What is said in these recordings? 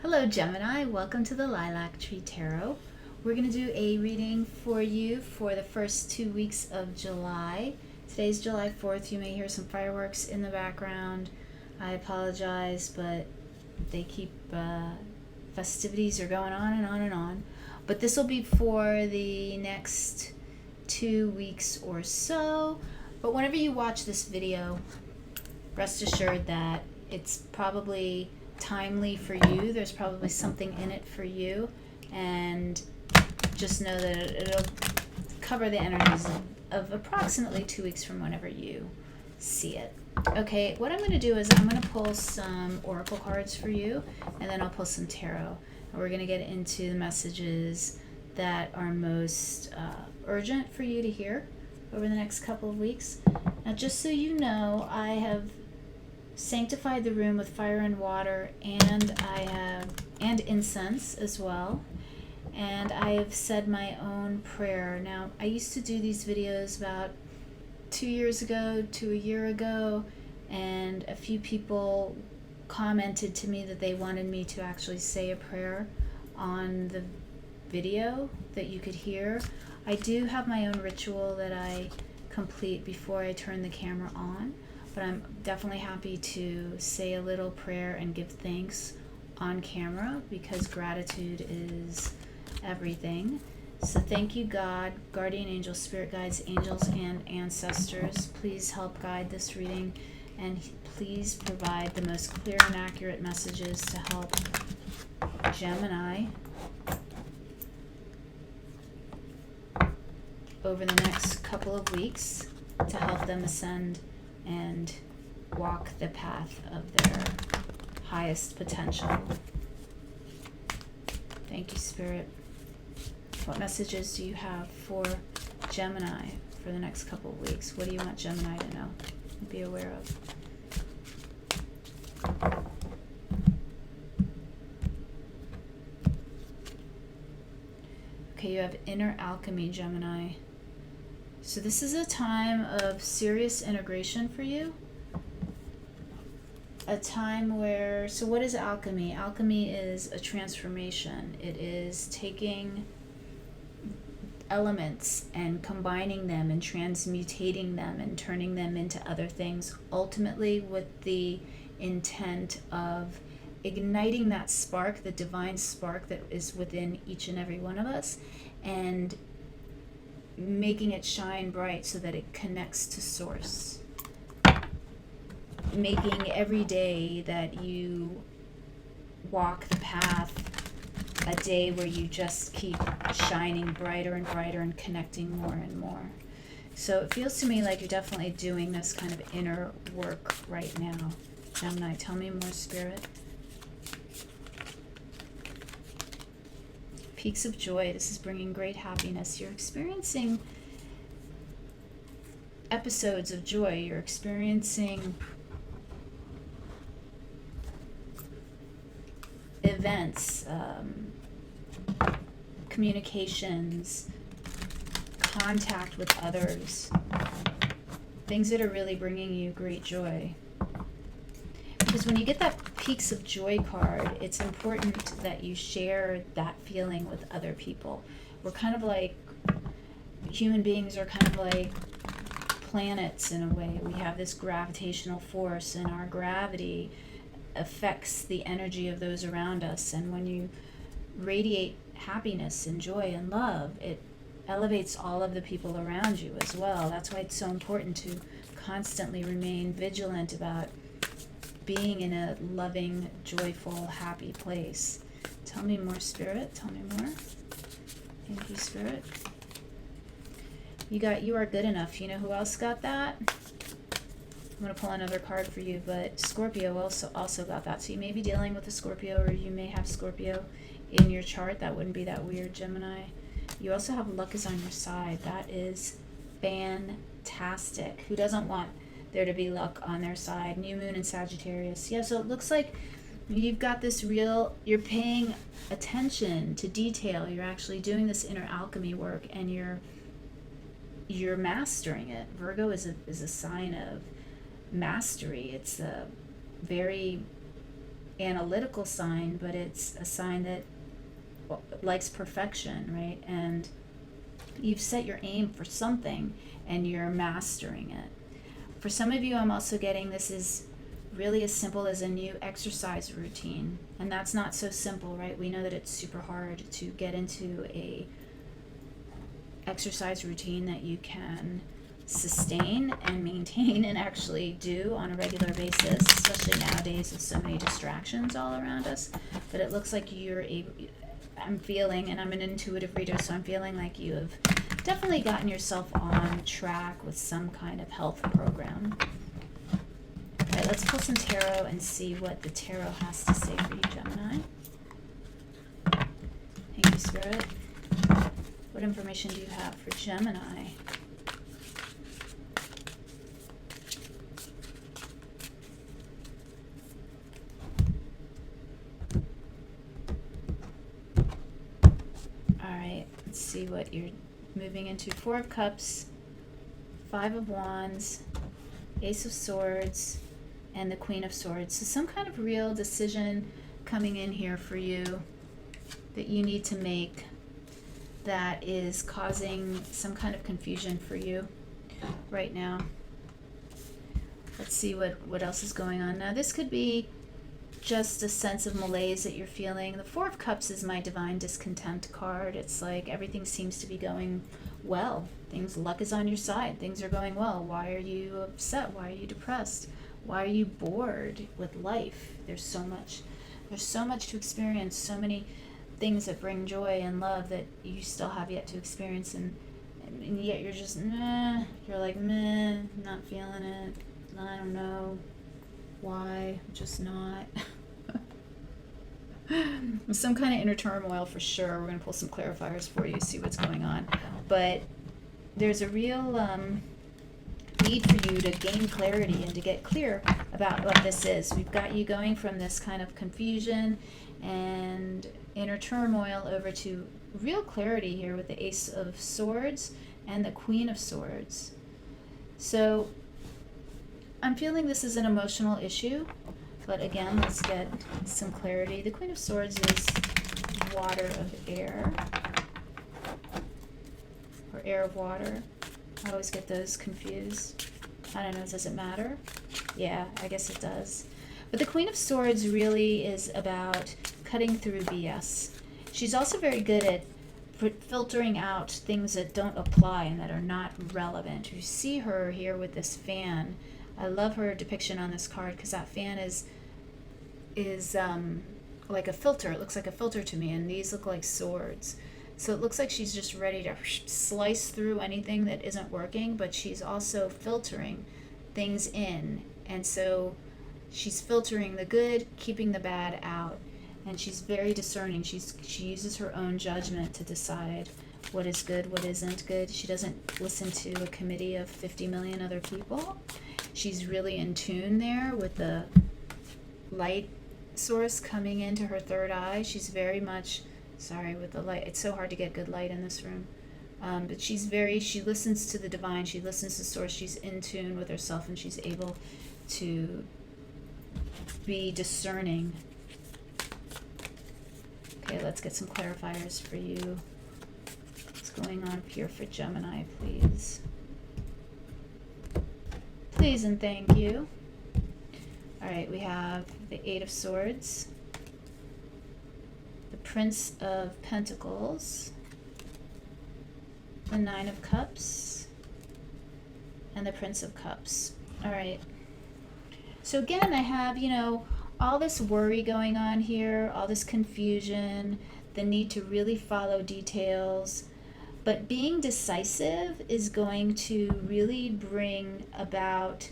Hello Gemini, welcome to the Lilac Tree Tarot. We're going to do a reading for you for the first 2 weeks of July. Today's July 4th. You may hear some fireworks in the background. I apologize, but they keep festivities are going on and on and on. But this will be for the next 2 weeks or so. But whenever you watch this video, rest assured that it's probably timely for you. There's probably something in it for you, and just know that it'll cover the energies of approximately 2 weeks from whenever you see it. Okay, what I'm going to do is I'm going to pull some oracle cards for you, and then I'll pull some tarot, and we're going to get into the messages that are most urgent for you to hear over the next couple of weeks. Now, just so you know, I have sanctified the room with fire and water, and incense as well, and I have said my own prayer. Now, I used to do these videos about 2 years ago to a year ago, and a few people commented to me that they wanted me to actually say a prayer on the video that you could hear. I do have my own ritual that I complete before I turn the camera on, but I'm definitely happy to say a little prayer and give thanks on camera, because gratitude is everything. So thank you, God, guardian angels, spirit guides, angels, and ancestors. Please help guide this reading, and please provide the most clear and accurate messages to help Gemini over the next couple of weeks, to help them ascend and walk the path of their highest potential. Thank you, Spirit. What messages do you have for Gemini for the next couple of weeks? What do you want Gemini to know and be aware of? Okay, you have inner alchemy, Gemini. So this is a time of serious integration for you. A time where, so what is alchemy? Alchemy is a transformation. It is taking elements and combining them and transmutating them and turning them into other things, ultimately with the intent of igniting that spark, the divine spark that is within each and every one of us, and making it shine bright so that it connects to source. Making every day that you walk the path a day where you just keep shining brighter and brighter and connecting more and more. So it feels to me like you're definitely doing this kind of inner work right now. Gemini, tell me more, Spirit. Peaks of joy. This is bringing great happiness. You're experiencing episodes of joy. You're experiencing events, communications, contact with others, things that are really bringing you great joy. Because when you get that Peaks of Joy card, it's important that you share that feeling with other people. We're kind of like, human beings are kind of like planets in a way. We have this gravitational force, and our gravity affects the energy of those around us. And when you radiate happiness and joy and love, it elevates all of the people around you as well. That's why it's so important to constantly remain vigilant about being in a loving, joyful, happy place. Tell me more, Spirit. Tell me more. Thank you, Spirit. You got You Are Good Enough. You know who else got that? I'm going to pull another card for you, but Scorpio also got that. So you may be dealing with a Scorpio, or you may have Scorpio in your chart. That wouldn't be that weird, Gemini. You also have Luck is on your side. That is fantastic. Who doesn't want there to be luck on their side? New moon in Sagittarius. Yeah, so it looks like you've got this you're paying attention to detail. You're actually doing this inner alchemy work, and you're mastering it. Virgo is a sign of mastery. It's a very analytical sign, but it's a sign that likes perfection, right? And you've set your aim for something and you're mastering it. For some of you, I'm also getting this is really as simple as a new exercise routine. And that's not so simple, right? We know that it's super hard to get into a exercise routine that you can sustain and maintain and actually do on a regular basis, especially nowadays with so many distractions all around us. But it looks like you're able, I'm feeling, and I'm an intuitive reader, so I'm feeling like you have definitely gotten yourself on track with some kind of health program. All right, let's pull some tarot and see what the tarot has to say for you, Gemini. Thank you, Spirit. What information do you have for Gemini? All right, let's see what you're moving into. 4 of Cups, 5 of Wands, Ace of Swords, and the Queen of Swords. So some kind of real decision coming in here for you that you need to make that is causing some kind of confusion for you right now. Let's see what else is going on. Now this could be just a sense of malaise that you're feeling. The 4 of Cups is my divine discontent card. It's like everything seems to be going well. Luck is on your side. Things are going well. Why are you upset? Why are you depressed? Why are you bored with life? There's so much to experience, so many things that bring joy and love that you still have yet to experience, and yet you're just meh. You're like meh, not feeling it. I don't know why, just not. Some kind of inner turmoil for sure. We're going to pull some clarifiers for you, see what's going on. But there's a real need for you to gain clarity and to get clear about what this is. We've got you going from this kind of confusion and inner turmoil over to real clarity here with the Ace of Swords and the Queen of Swords. So I'm feeling this is an emotional issue, but again, let's get some clarity. The Queen of Swords is water of air, or air of water. I always get those confused. I don't know, does it matter? Yeah, I guess it does. But the Queen of Swords really is about cutting through BS. She's also very good at filtering out things that don't apply and that are not relevant. You see her here with this fan. I love her depiction on this card because that fan is like a filter. It looks like a filter to me, and these look like swords. So it looks like she's just ready to slice through anything that isn't working, but she's also filtering things in. And so she's filtering the good, keeping the bad out. And she's very discerning. She uses her own judgment to decide what is good, what isn't good. She doesn't listen to a committee of 50 million other people. She's really in tune there with the light source coming into her third eye. She's very much, sorry, with the light. It's so hard to get good light in this room. But she listens to the divine. She listens to source. She's in tune with herself, and she's able to be discerning. Okay, let's get some clarifiers for you. What's going on here for Gemini, please? Please and thank you. All right, we have the 8 of Swords, the Prince of Pentacles, the 9 of Cups, and the Prince of Cups. All right. So again, I have, all this worry going on here, all this confusion, the need to really follow details. But being decisive is going to really bring about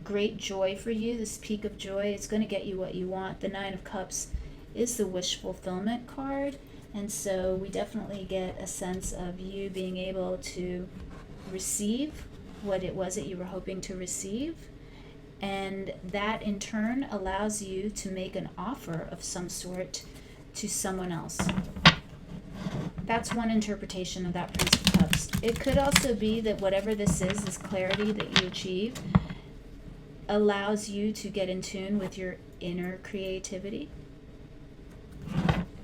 great joy for you, this peak of joy. It's going to get you what you want. The 9 of Cups is the wish fulfillment card. And so we definitely get a sense of you being able to receive what it was that you were hoping to receive. And that in turn allows you to make an offer of some sort to someone else. That's one interpretation of that Prince of Cups. It could also be that whatever this is, this clarity that you achieve, allows you to get in tune with your inner creativity.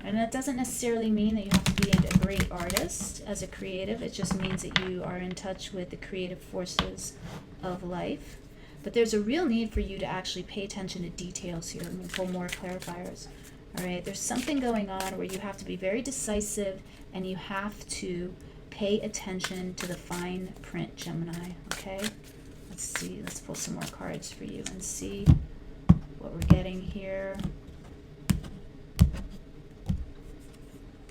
And that doesn't necessarily mean that you have to be a great artist as a creative. It just means that you are in touch with the creative forces of life. But there's a real need for you to actually pay attention to details here. I'm going to pull more clarifiers. All right, there's something going on where you have to be very decisive and you have to pay attention to the fine print, Gemini. Okay, let's see. Let's pull some more cards for you and see what we're getting here.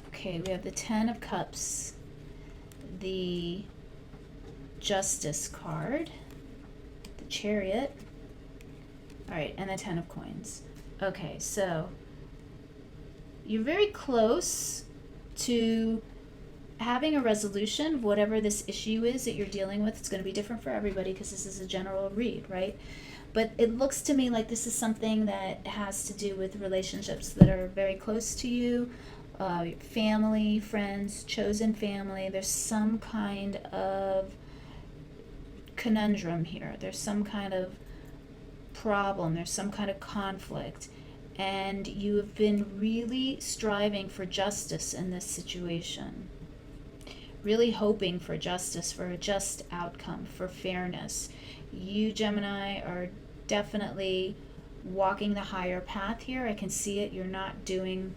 Okay, we have the Ten of Cups, the Justice card, the Chariot, all right, and the Ten of Coins. Okay, so you're very close to having a resolution of whatever this issue is that you're dealing with. It's going to be different for everybody because this is a general read, right? But it looks to me like this is something that has to do with relationships that are very close to you, family, friends, chosen family. There's some kind of conundrum here. There's some kind of problem. There's some kind of conflict. And you have been really striving for justice in this situation. Really hoping for justice, for a just outcome, for fairness. You, Gemini, are definitely walking the higher path here. I can see it. You're not doing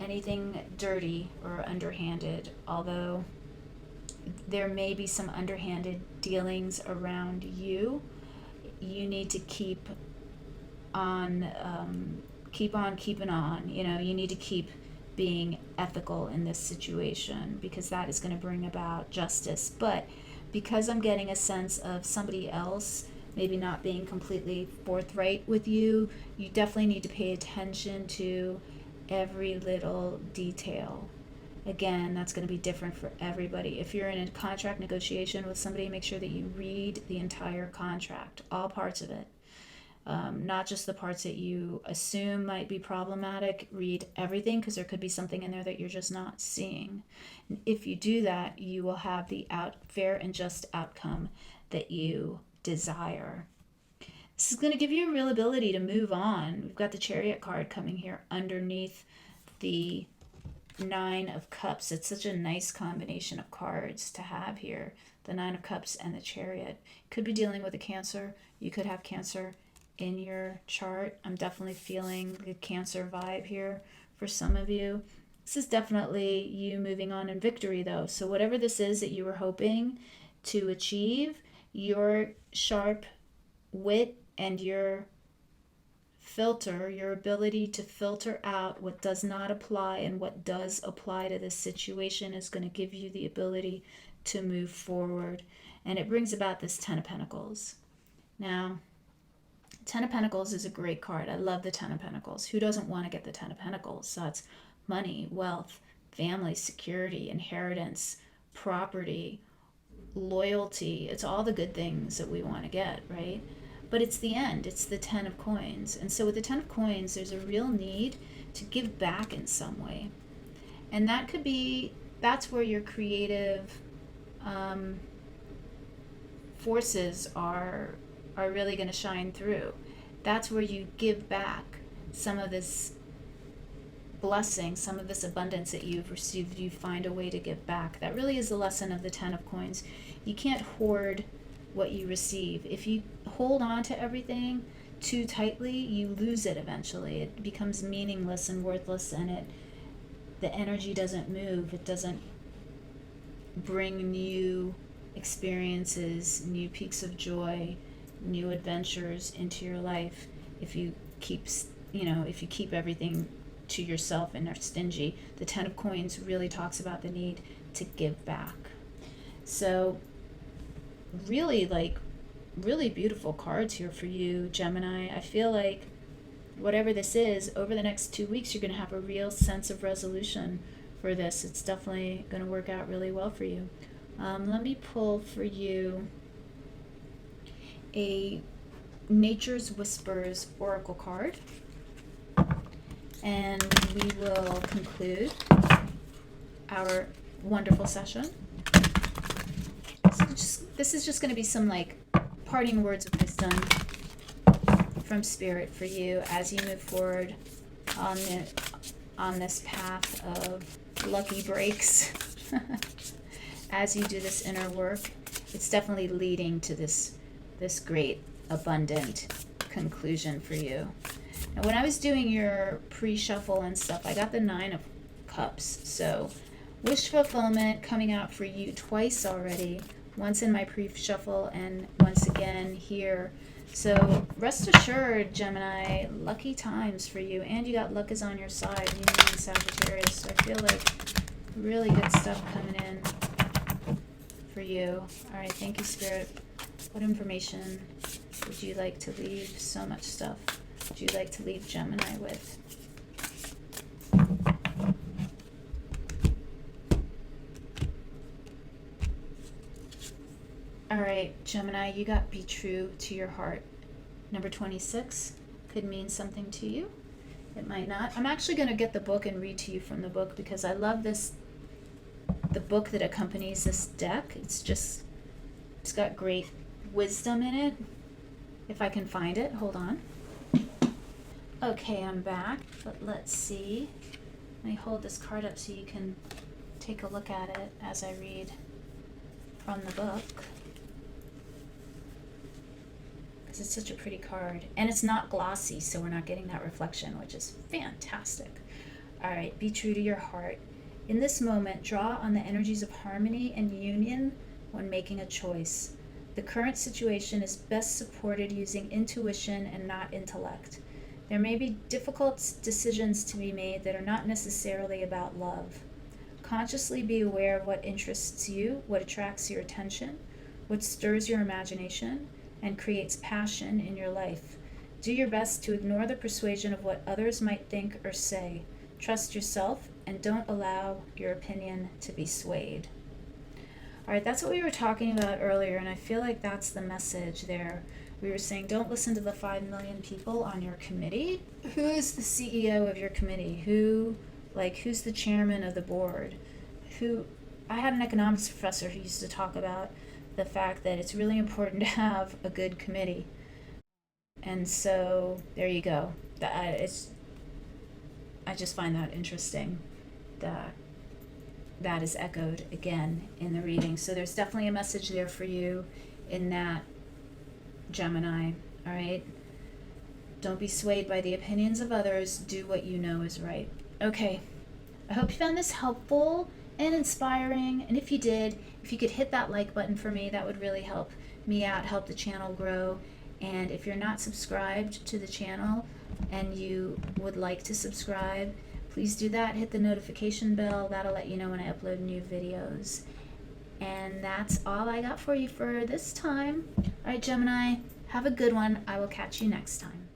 anything dirty or underhanded, although there may be some underhanded dealings around you. You need to keep on keeping on. You know, you need to keep being ethical in this situation because that is going to bring about justice. But because I'm getting a sense of somebody else maybe not being completely forthright with you, you definitely need to pay attention to every little detail. Again, that's going to be different for everybody. If you're in a contract negotiation with somebody, make sure that you read the entire contract, all parts of it. Not just the parts that you assume might be problematic. Read everything because there could be something in there that you're just not seeing. And if you do that, you will have the fair and just outcome that you desire. This is going to give you a real ability to move on. We've got the Chariot card coming here underneath the Nine of Cups. It's such a nice combination of cards to have here. The Nine of Cups and the Chariot. Could be dealing with a Cancer. You could have Cancer in your chart. I'm definitely feeling the Cancer vibe here for some of you. This is definitely you moving on in victory though. So whatever this is that you were hoping to achieve, your sharp wit and your filter, your ability to filter out what does not apply and what does apply to this situation is going to give you the ability to move forward. And it brings about this Ten of Pentacles. Now, Ten of Pentacles is a great card. I love the Ten of Pentacles. Who doesn't want to get the Ten of Pentacles? So it's money, wealth, family, security, inheritance, property, loyalty. It's all the good things that we want to get, right? But it's the end. It's the Ten of Coins. And so with the Ten of Coins, there's a real need to give back in some way. And that could be, that's where your creative forces are really going to shine through. That's where you give back some of this blessing, some of this abundance that you've received. You find a way to give back. That really is the lesson of the Ten of Coins. You can't hoard what you receive. If you hold on to everything too tightly, you lose it eventually. It becomes meaningless and worthless, and the energy doesn't move. It doesn't bring new experiences, new peaks of joy, new adventures into your life if you keep everything to yourself and are stingy. The Ten of Coins really talks about the need to give back. So really beautiful cards here for you, Gemini. I feel like whatever this is, over the next 2 weeks, you're going to have a real sense of resolution for this. It's definitely going to work out really well for you. Let me pull for you a Nature's Whispers Oracle card, and we will conclude our wonderful session. This is just going to be some parting words of wisdom from Spirit for you as you move forward on this path of lucky breaks. As you do this inner work, it's definitely leading to this great, abundant conclusion for you. Now, when I was doing your pre-shuffle and stuff, I got the 9 of Cups. So wish fulfillment coming out for you twice already. Once in my pre-shuffle and once again here. So rest assured, Gemini, lucky times for you. And you got luck is on your side. You know, Sagittarius. So I feel like really good stuff coming in for you. All right, thank you, Spirit. What information would you like to leave? So much stuff. Would you like to leave Gemini with? All right, Gemini, you got be true to your heart. Number 26 could mean something to you. It might not. I'm actually going to get the book and read to you from the book because I love the book that accompanies this deck. It's got great wisdom in it. If I can find it, hold on. Okay, I'm back, but let's see. Let me hold this card up so you can take a look at it as I read from the book. Because it's such a pretty card. And it's not glossy, so we're not getting that reflection, which is fantastic. All right, be true to your heart. In this moment, draw on the energies of harmony and union when making a choice. The current situation is best supported using intuition and not intellect. There may be difficult decisions to be made that are not necessarily about love. Consciously be aware of what interests you, what attracts your attention, what stirs your imagination, and creates passion in your life. Do your best to ignore the persuasion of what others might think or say. Trust yourself and don't allow your opinion to be swayed. All right, that's what we were talking about earlier, and I feel like that's the message there. We were saying don't listen to the 5 million people on your committee. Who is the CEO of your committee? Who's the chairman of the board? I had an economics professor who used to talk about the fact that it's really important to have a good committee. And so there you go. I just find that interesting that is echoed again in the reading. So there's definitely a message there for you in that, Gemini. All right? Don't be swayed by the opinions of others. Do what you know is right. Okay. I hope you found this helpful and inspiring. And if you did, if you could hit that like button for me, that would really help me out, help the channel grow. And if you're not subscribed to the channel and you would like to subscribe, please do that. Hit the notification bell. That'll let you know when I upload new videos. And that's all I got for you for this time. All right, Gemini, have a good one. I will catch you next time.